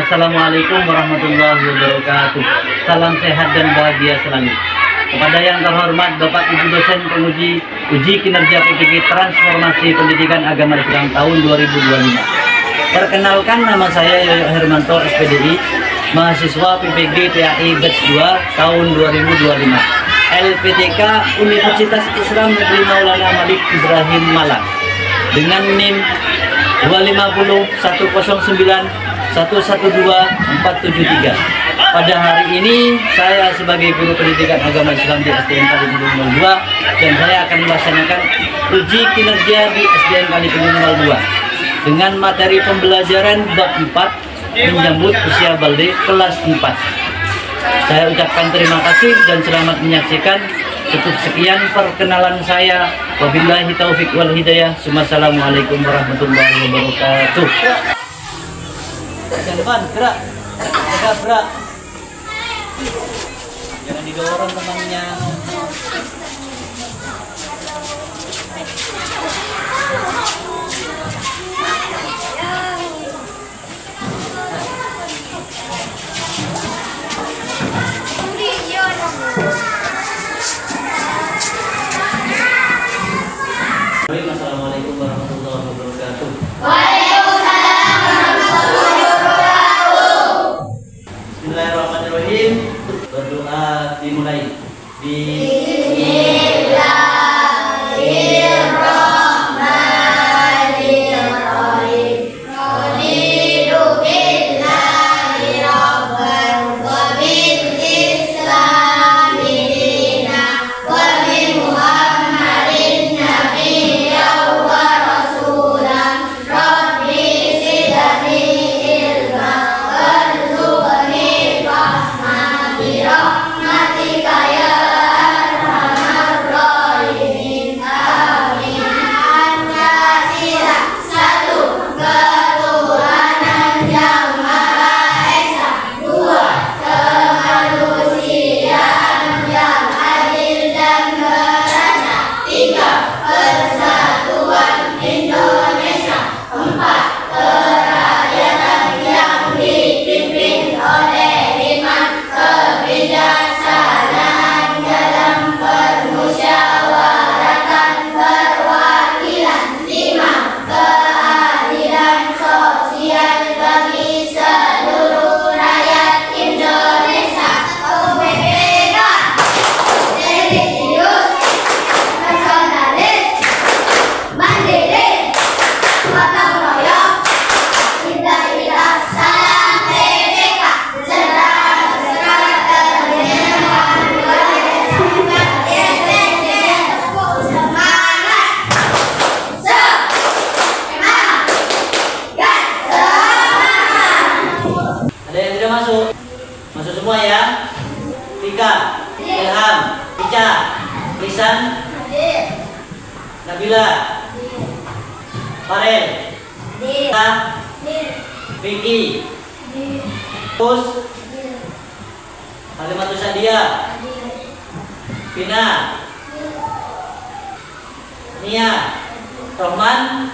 Assalamualaikum warahmatullahi wabarakatuh. Salam sehat dan bahagia selalu. Kepada yang terhormat Bapak Ibu dosen penguji uji kinerja PPG Transformasi Pendidikan Agama Islam tahun 2025. Perkenalkan, nama saya Yoyo Hermanto SPDI, mahasiswa PPG PAI Batch 2 tahun 2025. LPTK Universitas Islam Negeri Maulana Malik Ibrahim Malang dengan NIM 2509109112473. Pada hari ini saya sebagai guru pendidikan agama Islam di SDN Kalipundung 02 dan saya akan melaksanakan uji kinerja di SDN Kalipundung 02 dengan materi pembelajaran bab 4 menyambut usia balde kelas 4. Saya ucapkan terima kasih dan selamat menyaksikan. Cukup sekian perkenalan saya. Wabillahi taufik wal hidayah. Assalamualaikum warahmatullahi wabarakatuh. Jangan gerak, gerak. Jangan didorong temannya. Assalamualaikum warahmatullahi wabarakatuh. Waalaikumsalam warahmatullahi wabarakatuh. Bismillahirrahmanirrahim. Berdoa dimulai. Bismillahirrahmanirrahim. Raditu billahi rabban wa bil islami dinan wa bi Muhammadin nabiyyan wa rasulan. Rabbi zidni ilman warzuqni fahman bi rahmatika ya arhamar rahimin. Amin. Pancasila satu, ketuhanan yang maha esa. Dua, kemanusiaan yang adil dan beradab. Tiga, persatuan Indonesia. Empat, kerakyatan yang dipimpin oleh iman, kebijaksanaan dalam permusyawaratan perwakilan. Lima, keadilan sosial bagi seluruh rakyat Indonesia. OPPK religius, nasionalis, mandiri, gotong royong, indah salam PPK. Secara terdengar semangat, Ada yang sudah masuk? Masuk semua ya? Tika, Ilham, Ica, Lisan, Nabila, Farel, Tika, Vicky, Pus, Halimatus Sadia, Vina, Nia, Rohman,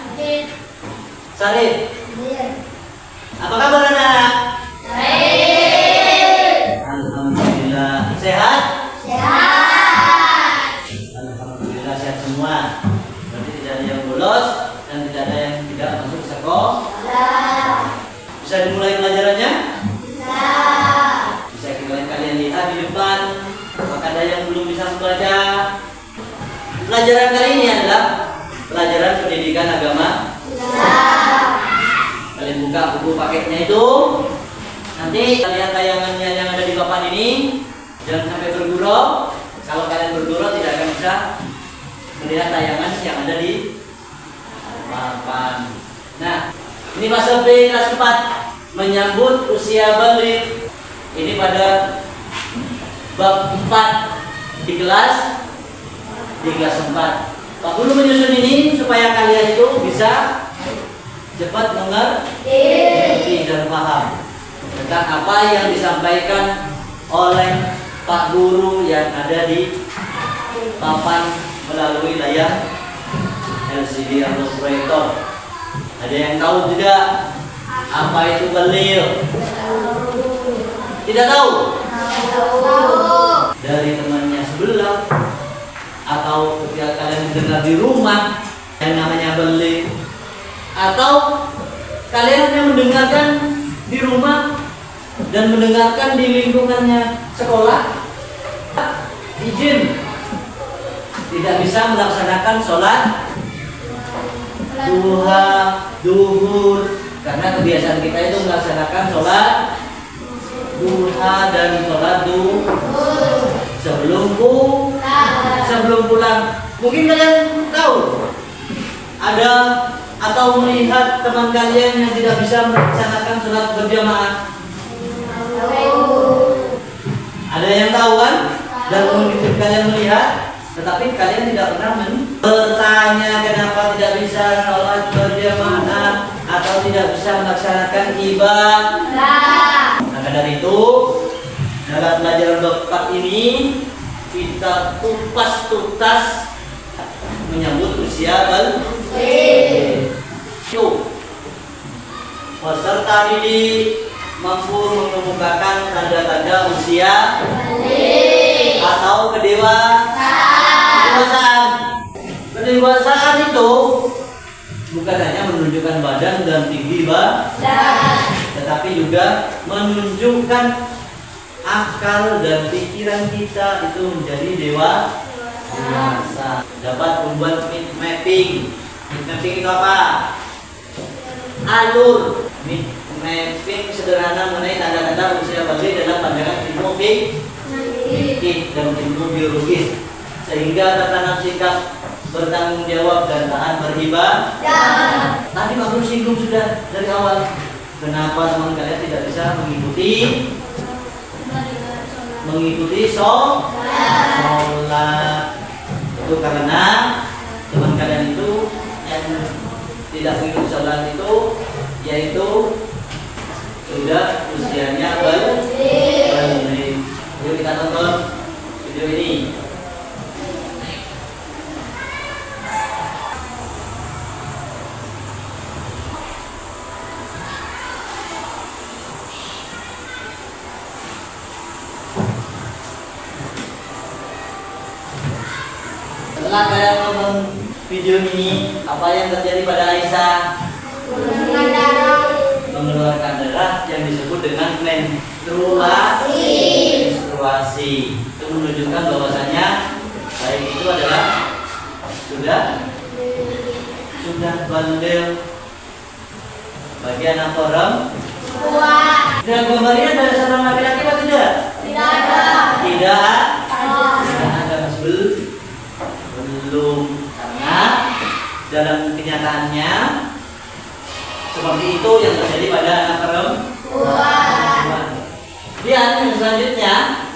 Sarif. Apa kabar anak? Alhamdulillah. Sehat? Alhamdulillah sehat semua. Berarti tidak ada yang bolos dan tidak ada yang tidak masuk sekolah. Bisa dimulai pelajarannya? Bisa kalian lihat di depan. Apakah ada yang belum bisa membaca? Pelajaran kali ini adalah pelajaran pendidikan agama. Kalian buka buku paketnya itu. Nanti lihat tayangannya yang ada di papan ini. Jangan sampai bergurau. Kalau kalian bergurau tidak akan bisa melihat tayangan yang ada di papan. Nah, ini fase B kelas 4 menyambut usia balik. Ini pada bab 4 di kelas 4. Pak Guru menyusun ini supaya kalian itu bisa cepat mengerti dan paham tentang apa yang disampaikan oleh Pak Guru yang ada di papan melalui layar LCD atau proyektor. Ada yang tahu tidak apa itu balil? Tidak tahu? Tahu. Dari temannya sebelah, atau ketika kalian mendengar di rumah yang namanya beli, atau kalian hanya mendengarkan di rumah dan mendengarkan di lingkungannya sekolah, izin tidak bisa melaksanakan sholat duha, duhur, karena kebiasaan kita itu melaksanakan sholat duha dan sholat duhur sebelum pulang. Mungkin kalian tahu ada atau melihat teman kalian yang tidak bisa melaksanakan sholat berjamaah. Ada yang tahu kan? Dan mungkin kalian melihat, tetapi kalian tidak pernah bertanya kenapa tidak bisa sholat berjamaah atau tidak bisa melaksanakan ibadah. Maka dari itu, dalam pelajaran bab ini kita kupas tuntas menyambut usia balik. Peserta didik mampu mengemukakan tanda-tanda usia atau kedewasaan. Kedewasaan itu bukan hanya menunjukkan badan dan tinggi badan, tetapi juga menunjukkan akal dan pikiran kita itu menjadi dewasa. Dapat membuat mapping. Mapping itu apa? Alur. Mapping sederhana mengenai tanda-tanda usia balik dalam pandangan ilmu fikih dan ilmu biologis, sehingga tatanan sikap bertanggung jawab dan taat beribadah. Tadi Pak Guru singgung sudah dari awal. Kenapa teman kalian tidak bisa mengikuti sholat? Itu karena teman kalian itu yang tidak mengikuti sholat itu yaitu sudah usianya balik. Yuk kita tonton video ini. Setelah kalian nonton video ini, apa yang terjadi pada Aisyah? Mengeluarkan darah yang disebut dengan menstruasi. Itu menunjukkan bahwasanya baik itu adalah sudah balik bagi anak perempuan. Dan gambarnya ada seorang laki-laki atau tidak? Tidak ada, Mas. Belum, karena dalam kenyataannya seperti itu yang terjadi pada anak perempuan. Kemudian yang selanjutnya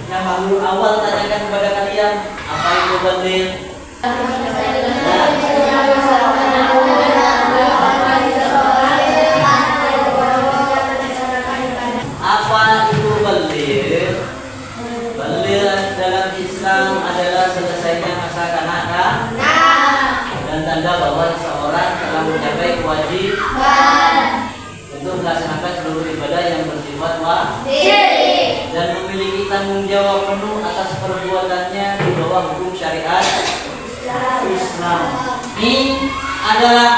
yang baru awal tanyakan kepada kalian, apa itu balik? Apa itu balik? Balik dalam Islam adalah selesainya masa kanak-kanak dan tanda bahwa seseorang telah mencapai kewajiban untuk melaksanakan seluruh ibadah yang bersifat wajib dan memiliki tanggung jawab penuh atas perbuatannya di bawah hukum syariat Islam. Ini adalah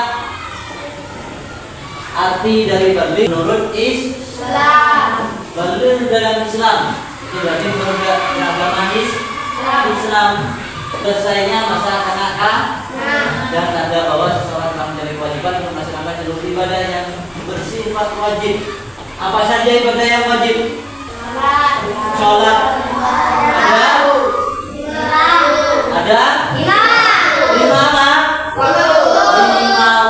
arti dari balik menurut Islam. Balik dalam Islam itu berarti menurut agama Islam selesainya masa kanak-kanak dan tanda bahwa seseorang telah menjadi kewajiban untuk melaksanakan seluruh ibadah yang bersifat wajib. Apa saja ibadah yang wajib? Sholat. Ada? 5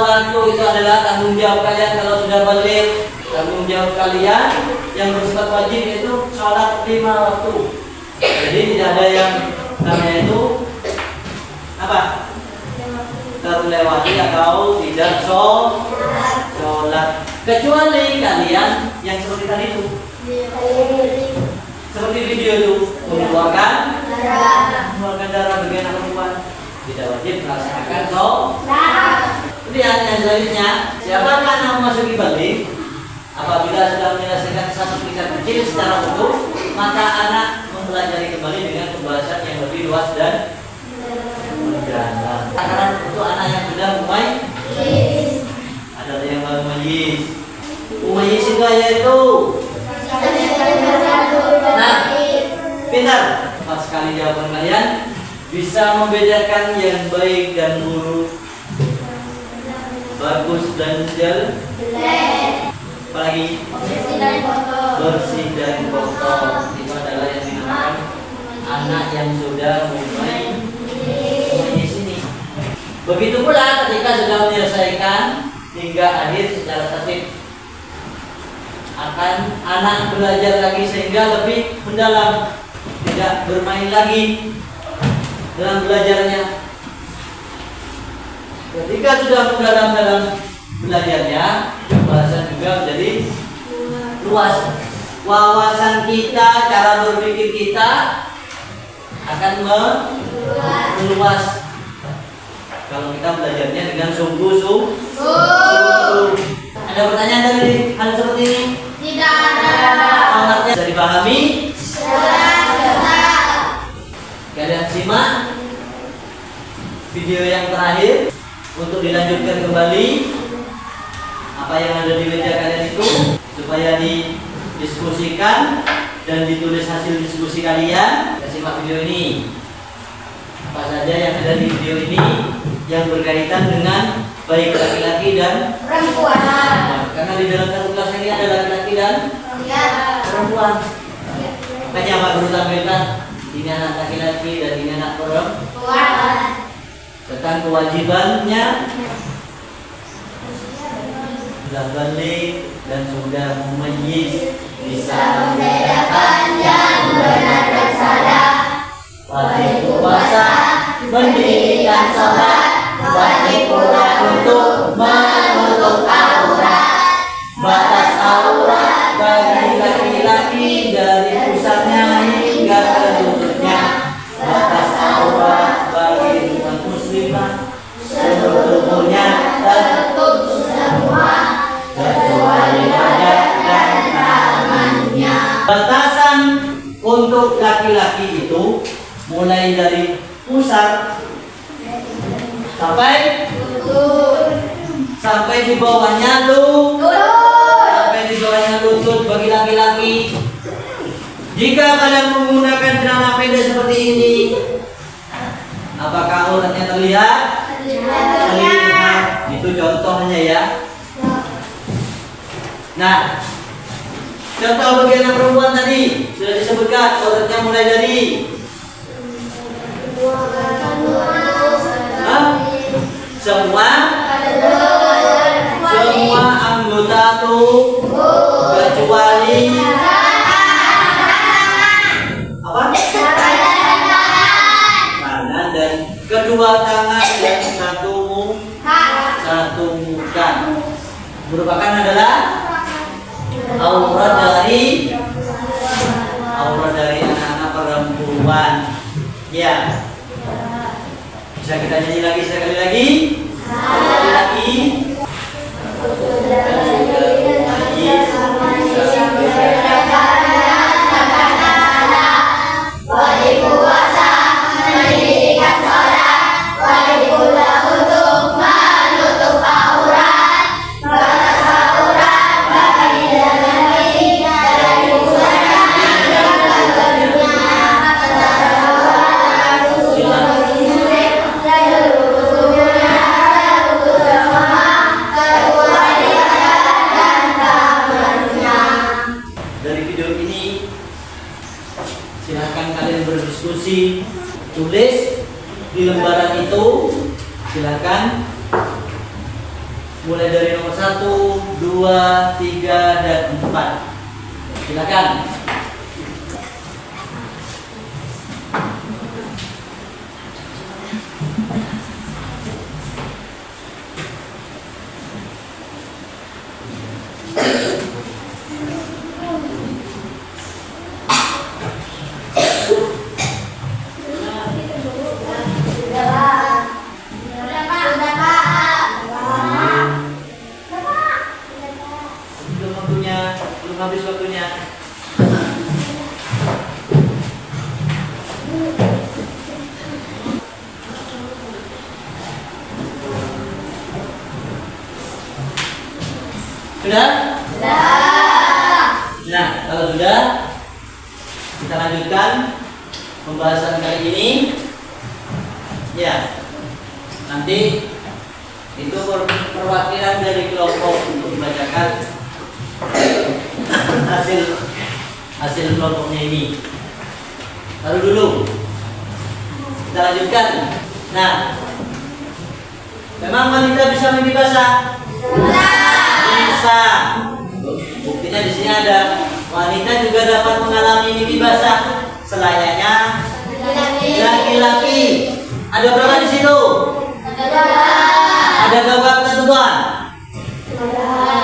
waktu. Itu adalah tanggung jawab kalian kalau sudah balik. Tanggung jawab kalian yang bersifat wajib itu sholat 5 waktu. Jadi tidak ada yang namanya itu apa? Terlewati atau tidak sholat, kecuali kalian yang seperti tadi itu, seperti video itu mengeluarkan darah bagian anak perempuan, tidak wajib melaksanakan sholat. Kemudian yang selanjutnya, siapakah yang memasuki balik? Apabila sudah menyelesaikan satu tulisan kecil secara utuh, maka anak mempelajari kembali dengan pembahasan yang lebih luas dan mendalam. Karena untuk anak yang sudah mumayyiz, ada yang baru mumayyiz. Mumayyiz itu yaitu, nah, pintar. Tepat sekali jawaban kalian. Bisa membedakan yang baik dan buruk, bagus dan jelek. Apalagi bersih dan kotor. Itu adalah yang dinamakan anak yang sudah mulai di sini. Begitu pula ketika sudah menyelesaikan hingga akhir secara tertib, akan anak belajar lagi sehingga lebih mendalam, tidak bermain lagi dalam belajarnya. Ketika sudah mendalam dalam belajarnya, bahasan juga menjadi luas. Wawasan kita, cara berpikir kita akan meluas kalau kita belajarnya dengan sungguh-sungguh. Ada pertanyaan dari hal seperti ini? Tidak ada. Anaknya bisa dipahami? Kalian simak video yang terakhir untuk dilanjutkan kembali apa yang ada di meja kalian itu, supaya didiskusikan dan ditulis hasil diskusi kalian. Kita simak video ini. Apa saja yang ada di video ini yang berkaitan dengan baik laki-laki dan Perempuan. karena di dalam satu kelas ini ada laki-laki dan perempuan. Makanya Pak Guru tampilkan ini anak laki-laki dan ini anak perempuan. Tentang kewajibannya sudah balik dan sudah mumayyiz, bisa membedakan yang benar dan salah. Wajib puasa, mendirikan sholat, wajib pula untuk menutup aurat. Batas aurat bagi laki-laki dari pusatnya hingga ke lututnya. Batas aurat bagi umat muslimah seluruh tubuhnya tertutup semua kecuali wajah dan tangannya. Batasan untuk laki-laki itu mulai dari pusar sampai di bawahnya sampai di bawahnya lutut bagi laki-laki. Jika kalian menggunakan celana pendek seperti ini, apakah auratnya terlihat? Terlihat. Itu contohnya ya. Nah, contoh bagian perempuan tadi sudah disebutkan, auratnya mulai dari semua anggota tubuh kecuali apa? Kanan dan kedua tangan dan satu muka merupakan adalah aurat dari anak-anak perempuan. Ya. Bisa kita nyanyi lagi sekali lagi? Sekali lagi. Wajib puasa, mendirikan sholat, wajib pula untuk menutup aurat. Batas aurat bagi laki-laki dari pusatnya hingga ke lututnya. Batas aurat khusus bagi muslim seluruh tubuhnya tertutup semua kecuali wajah dan tangannya. Dari video ini silahkan kalian berdiskusi, tulis di lembaran itu, silahkan mulai dari nomor 1, 2, 3, dan 4. Silahkan. Belum waktunya Sudah? Sudah. Nah, kalau sudah, kita lanjutkan pembahasan kali ini. Ya, nanti itu perwakilan dari kelompok untuk membacakan hasil kelompoknya ini. Taruh dulu. Kita lanjutkan. Nah, memang wanita bisa mimpi basah? Bisa. Buktinya di sini ada wanita juga dapat mengalami mimpi basah selayaknya laki-laki. Ada berapa di situ? Ada berapa ketentuan?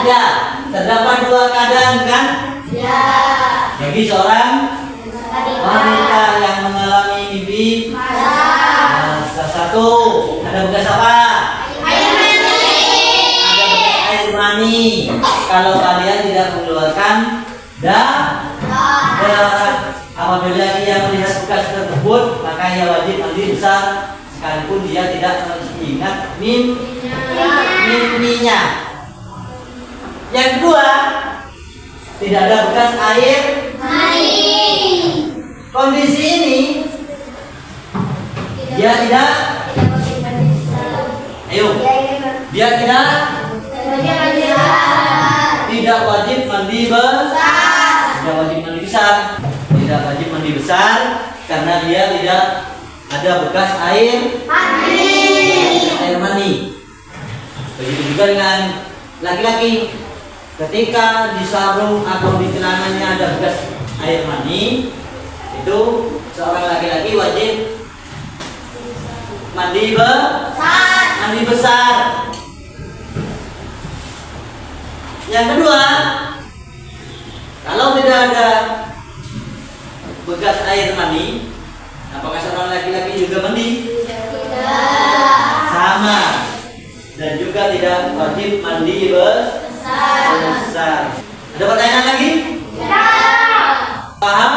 Ya, terdapat 2 keadaan kan? Ya. Bagi seorang wanita yang mengalami mimpi basah. Salah satu ada bekas apa? Air mani. Kalau kalian tidak mengeluarkan darah, apabila ia melihat bekas tersebut, maka ia wajib mandi besar sekalipun dia tidak ingat mimpinya. Yang kedua, tidak ada bekas air Mani. Kondisi ini dia tidak, ayo, dia tidak wajib mandi besar. Tidak wajib mandi besar. Tidak wajib mandi besar karena dia tidak ada bekas air mani. Begitu juga dengan laki-laki. Ketika di sarung atau di celananya ada bekas air mani, itu seorang laki-laki wajib mandi besar. Yang kedua, kalau tidak ada bekas air mani, apakah seorang laki-laki juga mandi? Sama. Dan juga tidak wajib mandi besar. Ada pertanyaan lagi? Paham?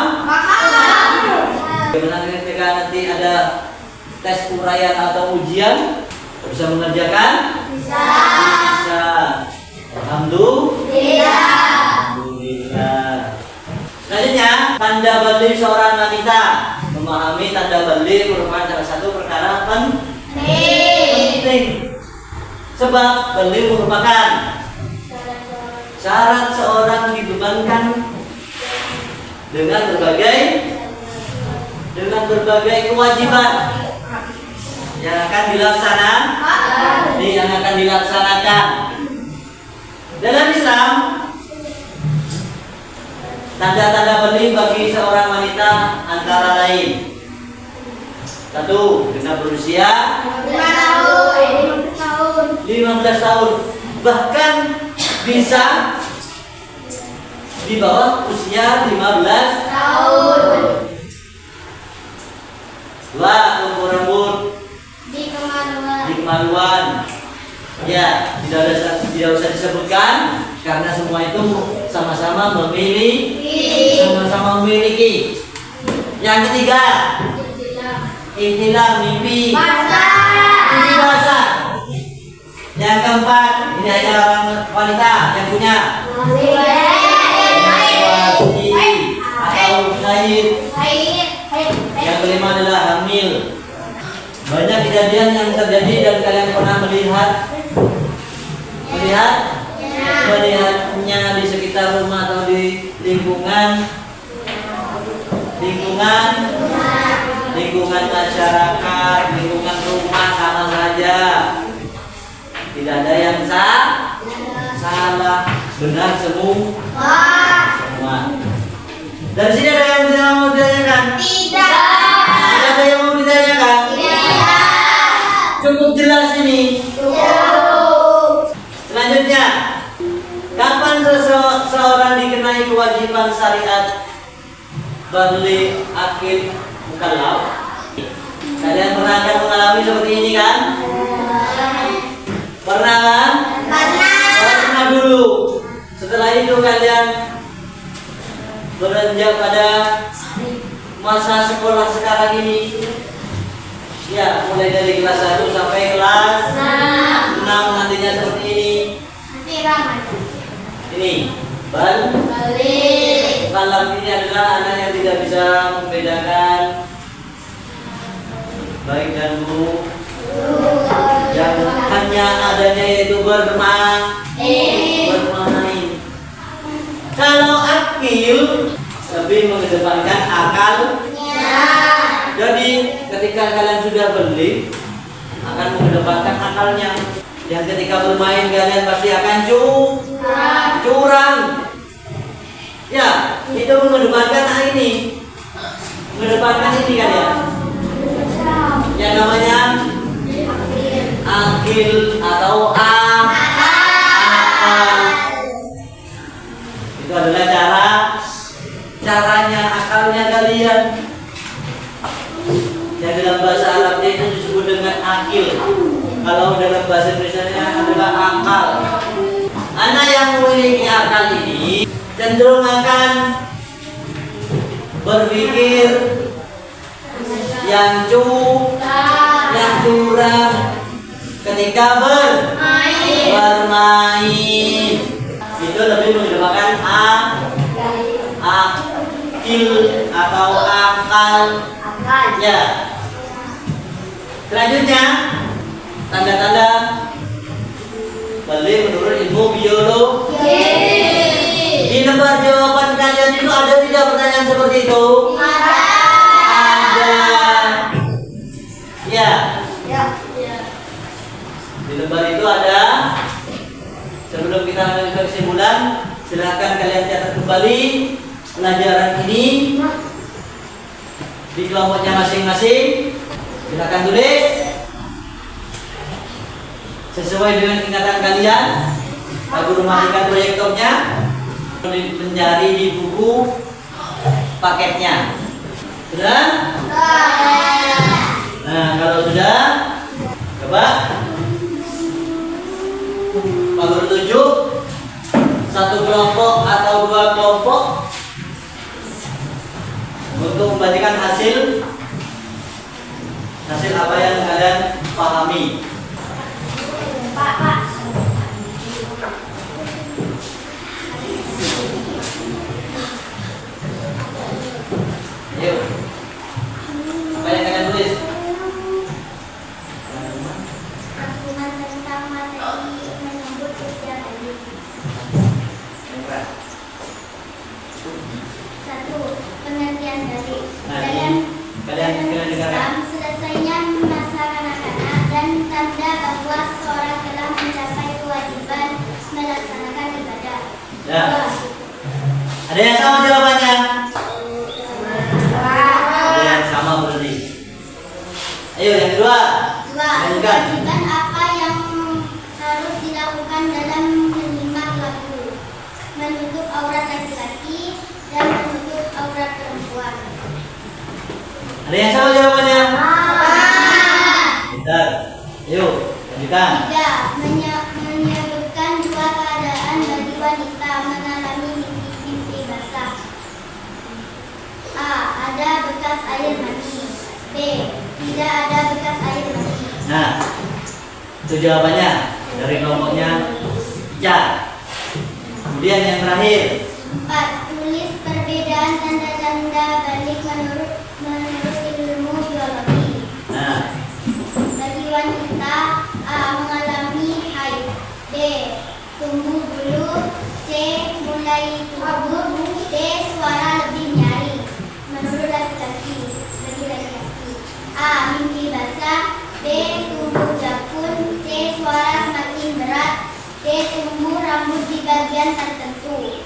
Bagaimana ketika nanti ada tes uraian atau ujian, bisa mengerjakan? Bisa. Alhamdulillah. Selanjutnya, tanda balik seorang wanita. Memahami tanda balik merupakan salah satu perkara penting. Sebab balik merupakan syarat seorang dibebankan dengan berbagai kewajiban yang akan dilaksanakan. Dalam Islam, tanda-tanda penting bagi seorang wanita antara lain: 1. Genap berusia 15 tahun, bahkan bisa di bawah usia 15 tahun. 2. Tumbuh rambut di kemaluan. Ya, tidak usah disebutkan karena semua itu sama-sama memiliki. Yang ketiga, ihtilam mimpi basah. Yang keempat, ini hanya orang wanita yang punya. Atau haid. Yang kelima adalah hamil. Banyak kejadian yang terjadi dan kalian pernah melihatnya di sekitar rumah atau di lingkungan masyarakat, lingkungan rumah, sama saja. Tidak ada yang salah, benar semua. Dari sini ada yang mau ditanyakan? Tidak ada yang mau ditanyakan? Cukup jelas ini. Selanjutnya, kapan seseorang dikenai kewajiban syariat balik akil mukallaf? Kalian pernah akan mengalami seperti ini kan? Pernah kan? Pernah dulu. Setelah itu kalian beranjak pada masa sekolah sekarang ini. Ya, mulai dari kelas 1 sampai kelas 6 nantinya seperti ini. Balik. Mukallaf ini adalah anak yang tidak bisa membedakan baik dan buruk, yang hanya adanya yaitu bermain. Kalau akil lebih mengedepankan akalnya. Jadi ketika kalian sudah beli akan mengedepankan akalnya. Yang ketika bermain kalian pasti akan curang. Ya, itu mengedepankan ini. Mengedepankan ini kalian. Yang namanya akil atau akal. Itu adalah caranya akalnya kalian. Yang dalam bahasa Arabnya itu disebut dengan akil. Kalau dalam bahasa Indonesia adalah akal. Anak yang memiliki akal ini cenderung akan berpikir yang curang ketika bermain. Itu lebih mengedepankan akil atau akal. Ya. Selanjutnya tanda-tanda beli menurut ilmu biologi. Di lembar jawaban kalian itu ada tidak pertanyaan seperti itu? Ada. Ya. Di lembar itu ada. Sebelum kita mengambil kesimpulan, silakan kalian catat kembali pelajaran ini di kelompoknya masing-masing. Silakan tulis sesuai dengan ingatan kalian. Aku rumahkan proyektornya, mencari di buku paketnya. Sudah? Nah, kalau sudah, coba Pak Guru tunjuk satu kelompok atau dua kelompok untuk membagikan hasil apa yang kalian pahami. Yuk, apa yang kalian tulis? Tentang materi menyebut usia bayi. 1. Pengertian dari Kalian dengarkan. Selesainya masa kanak-kanak dan tanda bahwa seseorang telah mencapai kewajiban melaksanakan ibadah. Ya. Ada yang sama jawabannya? Ada yang sama berarti. Ayo yang kedua. 2. Kewajiban apa yang harus dilakukan dalam menyimak lagu? Menutup aurat laki-laki dan menutup aurat perempuan. Ada yang sama jawabannya? Bentar. Ayo, lanjutkan. 3. Menyebutkan dua keadaan bagi wanita mengalami mimpi basah. A. Ada bekas air mani. B. Tidak ada bekas air mani. Nah, itu jawabannya dari kelompoknya Ica. Kemudian yang terakhir. 4. Tulis perbedaan tanda-tanda balik menurut ilmu biologi. Nah, Bagi wanita, A. Mengalami haid. B. Tumbuh bulu. C. Mulai tumbuh. D. Suara lebih nyaring. Menurut laki-laki. Bagi laki-laki, A. Mimpi basah. B. Tumbuh jakun. C. Suara semakin berat. D. Tumbuh rambut di bagian tertentu.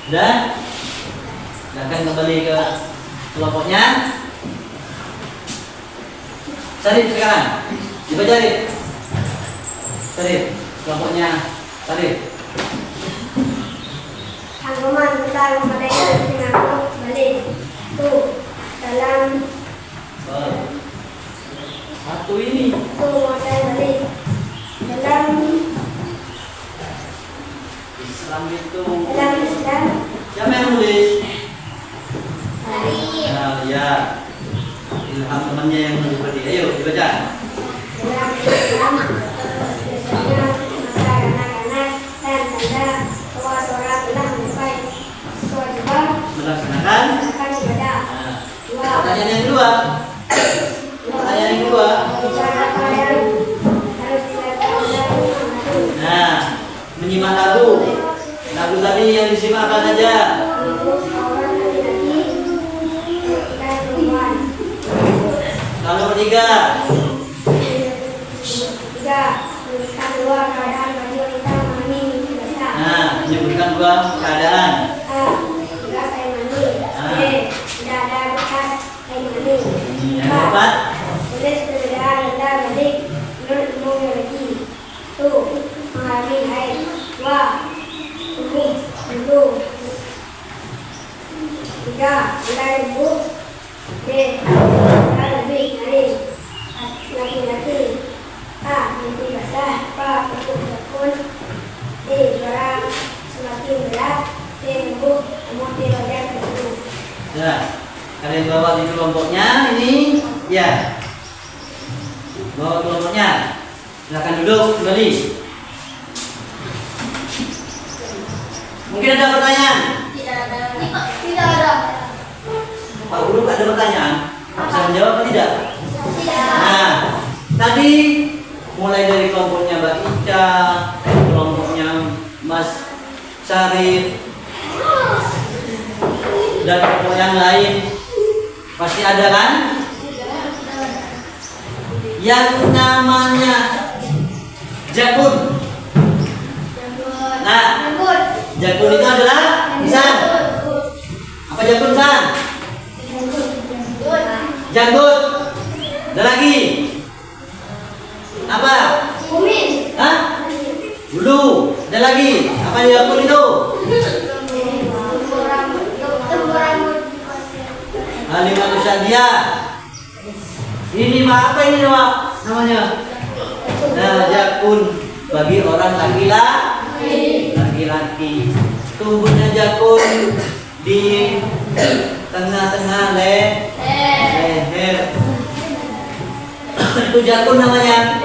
sudah. Silakan kembali ke kelompoknya. Sarif sekarang. Coba Sarif. Sarif, kelompoknya Sarif. Anggaman tentang mereka mengaku balik tuh dalam Satu ini. tuh model balik dalam Islam itu. Islam Siapa yang nulis? Sarif. Nah, ya. Ilham temannya yang nulis berarti. Ayo dibaca. dalam Islam biasanya masa kanak-kanak dan tanda bahwa seorang telah kedua. Pertanyaan yang kedua. Cara kalian harus dilakukan mengadu. Nah, menyimak lagu. Lagu tadi yang disimak apa saja? Untuk orang laki-laki dan perempuan. Lalu ketiga. Tiga, memberikan dua keadaan bagi wanita memahami mimpi basah. Nah, menyebutkan dua keadaan. A. Bekas air mani. B. Tidak ada bekas air mani. Yang keempat. Tulis perbedaan rendah balik menurut umum biologi. 2. Mengalami haid. 2. Tumbuh bulu. 3. Mulai tumbuh. D. Mulai lebih hari. Laki-laki. A. Mimpi basah. B. Bentuk jakun. D. Barang semakin berat. C. Tumbuh emosi wajar tertentu. Ya, kalian bawa di kelompoknya ini. Ya, bawa kelompoknya. Silakan duduk kembali. Mungkin ada pertanyaan. Tidak ada. Pak Guru ada pertanyaan. Bisa menjawab atau tidak? Tidak. Nah, tadi mulai dari kelompoknya Mbak Ica, kelompoknya Mas Syarif, dan kelompok yang lain pasti ada kan? Yang namanya jakun. Nah, jakun itu adalah San. Apa jakun San? Janggut. Ada lagi? Apa? Hah? Bulu. Ada lagi? Apa jakun itu? Halimatu Syadia. Ini apa ini namanya? Nah, jakun bagi orang laki-laki. Tubuhnya jakun di tengah-tengah leher. Itu jakun namanya.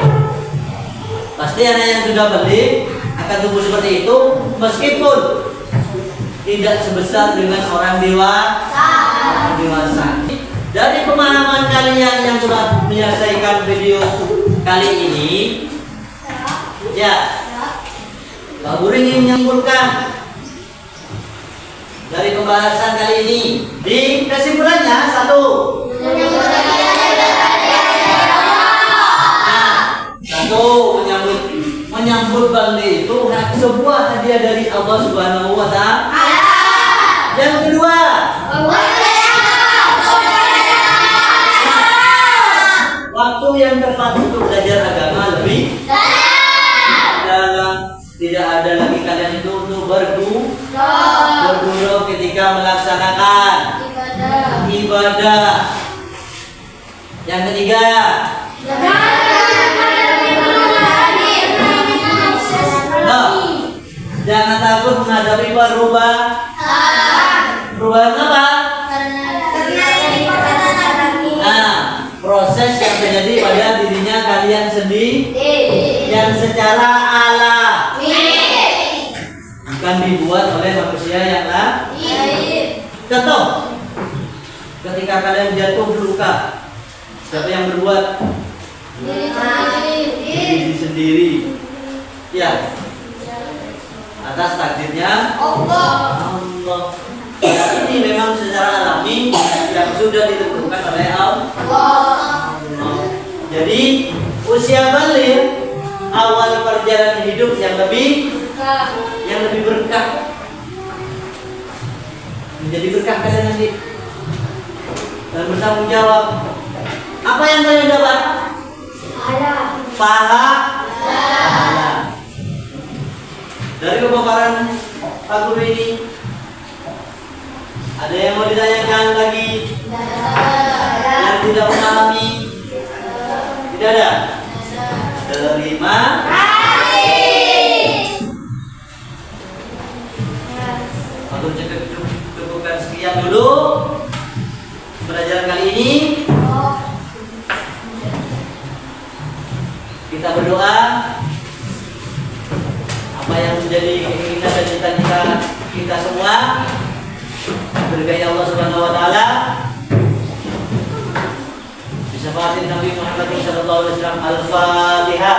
Pasti anak yang sudah beli akan tumbuh seperti itu, meskipun tidak sebesar dengan orang dewasa. Dari pemahaman kalian yang sudah menyelesaikan video kali ini, ya, Pak Guru ingin menyimpulkan dari pembahasan kali ini. Di kesimpulannya satu. Satu, menyambut balik itu sebuah hadiah dari Allah Subhanahu wa Ta'ala. Yang kedua, waktu yang tepat untuk belajar agama lebih dalam. Tidak ada lagi kalian itu untuk bergurau ketika melaksanakan ibadah. Yang ketiga, jangan takut menghadapi perubahan. Perubahan apa? Nah, proses yang terjadi pada dirinya kalian sendiri yang secara alami, bukan dibuat oleh manusia yang lain. Contoh, ketika kalian jatuh terluka, siapa yang berbuat? Diri sendiri. Ya, atas takdirnya Allah. Ini memang secara alami yang sudah ditentukan oleh Allah. Jadi usia balik, awal perjalanan hidup yang lebih berkah, menjadi berkah kalian nanti dan bertanggung jawab. Apa yang kalian dapat? Pahala. Dari pemaparan Pak Guru ini, ada yang mau ditanyakan lagi? Yang tidak memahami? Tidak ada? Terima kasih. Untuk cukupkan sekian dulu pelajaran kali ini. Kita berdoa apa yang menjadi keinginan dan cita-cita kita semua berkah Allah Subhanahu wa Ta'ala Bismillahirrahmanirrahim. Nabi Muhammad sallallahu alaihi wasallam. Al-Fatihah.